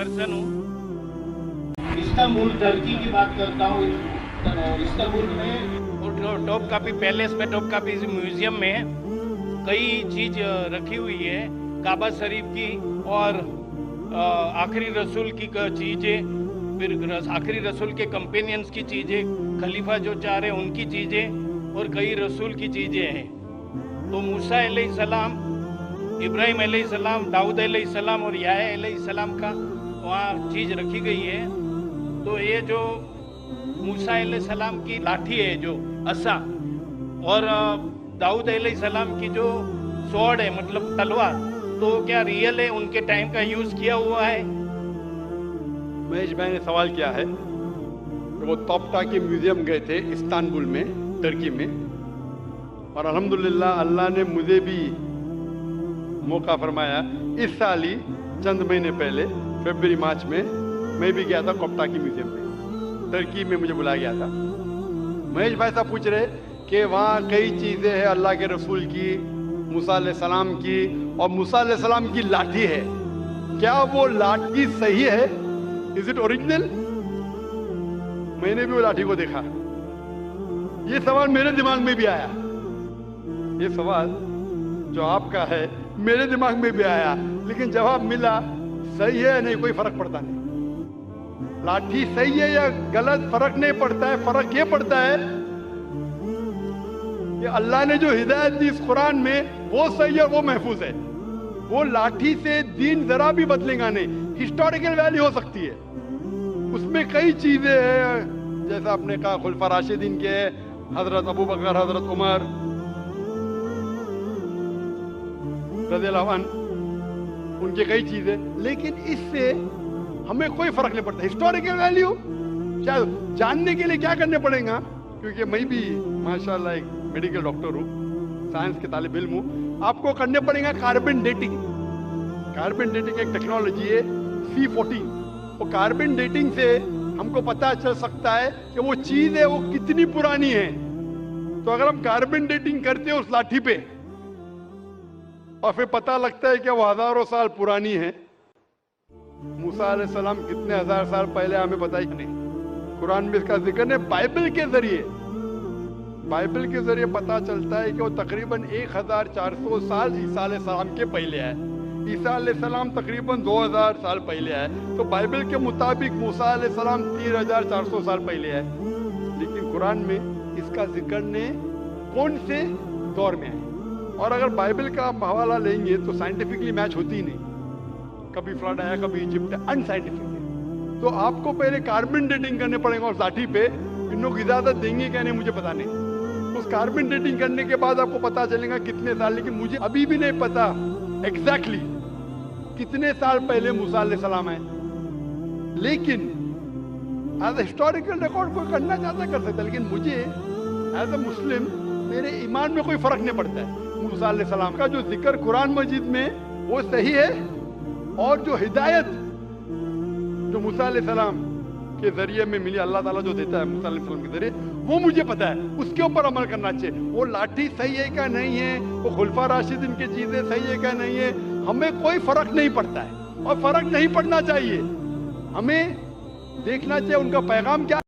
Person हूँ। Istanbul Turkey की बात करता हूँ। इस्तांबुल में और टॉप कापी पैलेस में, टॉप कापी म्यूजियम में कई चीज रखी हुई है, काबा शरीफ की और आखिरी रसूल की चीज़ें, फिर आखिरी रसूल के कंपेनियंस की चीज़ें, खलीफा जो चाह रहे उनकी चीज़ें और कई रसूल की चीज़ें हैं। तो मूसा अलैहिस्सलाम, इब्राहिम अलैहिस्सलाम, दाऊद अलैहिस्सलाम और याह्या अलैहिस्सलाम का वहाँ चीज़ रखी गई है। तो ये जो मूसा अलैहिस्सलाम की लाठी है, जो असा, और दाऊद अलैहिस्सलाम की जो स्वॉर्ड है, मतलब तलवार, तो क्या रियल है, उनके टाइम का यूज़ किया हुआ है? महेश भाई ने सवाल किया है कि वो तोपटाकी म्यूजियम गए थे इस्तांबुल में, टर्की में, और अल्हम्दुलिल्लाह अल्लाह ने मुझे भी मौका फरमाया। इस साल ही चंद महीने पहले फरवरी मार्च में मैं भी गया था तोपटाकी म्यूजियम में, टर्की में मुझे बुलाया गया था। महेश भाई साहब पूछ रहे कि वहाँ कई चीज़ें हैं अल्लाह के रसूल की, मूसा अलैहिस्सलाम की, और मूसा अलैहिस्सलाम की लाठी है, क्या वो लाठी सही है? Is it original? मैंने भी वो लाठी को देखा। ये सवाल मेरे दिमाग में भी आया, ये सवाल जो आपका है मेरे दिमाग में भी आया, लेकिन जवाब मिला सही है नहीं, कोई फर्क पड़ता नहीं। लाठी सही है या गलत फर्क नहीं पड़ता है, फर्क ये पड़ता है कि अल्लाह ने जो हिदायत दी इस कुरान में वो सही है, वो महफूज है। वो लाठी से दीन जरा भी बदलेगा नहीं। हिस्टोरिकल वैल्यू हो सकती है, उसमें कई चीजें हैं, जैसा आपने कहा खुलफा राशिदीन के, हजरत अबू बकर, हजरत उमर रज़ियल्लाहु अन्हु, उनके कई चीजें, लेकिन इससे हमें कोई फर्क नहीं पड़ता। हिस्टोरिकल वैल्यू क्या जानने के लिए क्या करने पड़ेगा, क्योंकि मैं भी माशाल्लाह एक मेडिकल डॉक्टर हूँ, साइंस के तालिब इल्म हूँ, आपको करने पड़ेगा कार्बन डेटिंग। कार्बन डेटिंग एक टेक्नोलॉजी है C14, वो कार्बन डेटिंग से हमको पता चल सकता है कि वो चीज है वो कितनी पुरानी है। तो अगर हम कार्बन डेटिंग करते हैं उस लाठी पे और फिर पता लगता है कि वो हजारों साल पुरानी है, मूसा अलैहिस्सलाम कितने हजार साल पहले हमें पता ही नहीं, कुरान में इसका जिक्र है। बाइबल के जरिए पता चलता है कि वो तकरीबन 1400 साल ईसा अलैहिस्सलाम के पहले है। ईसा अलैहिस्सलाम तकरीबन 2000 साल पहले है, तो बाइबल के मुताबिक मूसा अलैहिस्सलाम 3400 साल पहले है। लेकिन कुरान में इसका जिक्र ने कौन से दौर में है, और अगर बाइबल का आप हवाला लेंगे तो साइंटिफिकली मैच होती ही नहीं, कभी फ्लड आया कभी इजिप्ट, अनसाइंटिफिक है। तो आपको पहले कार्बन डेटिंग करने पड़ेगा उस लाठी पे, इन लोग इजाजत देंगे क्या नहीं मुझे पता नहीं। उस कार्बन डेटिंग करने के बाद आपको पता चलेगा कितने साल, लेकिन मुझे अभी भी नहीं पता एग्जैक्टली कितने साल पहले मूसा अलैहिस्सलाम है। लेकिन एज ए हिस्टोरिकल रिकॉर्ड कोई करना चाहता कर सकता, लेकिन मुझे एज ए मुस्लिम मेरे ईमान में कोई फर्क नहीं पड़ता है। मूसा अलैहिस्सलाम का जो जिक्र कुरान मजीद में वो सही है, और जो हिदायत जो मूसा अलैहिस्सलाम के जरिए में मिली, अल्लाह ताला जो देता है मूसा अलैहिस्सलाम के जरिए, वो मुझे पता है, उसके ऊपर अमल करना चाहिए। वो लाठी सही है क्या नहीं है, वो खुलफा राशिदीन की चीजें सही है क्या नहीं है, हमें कोई फर्क नहीं पड़ता है, और फर्क नहीं पड़ना चाहिए। हमें देखना चाहिए उनका पैगाम क्या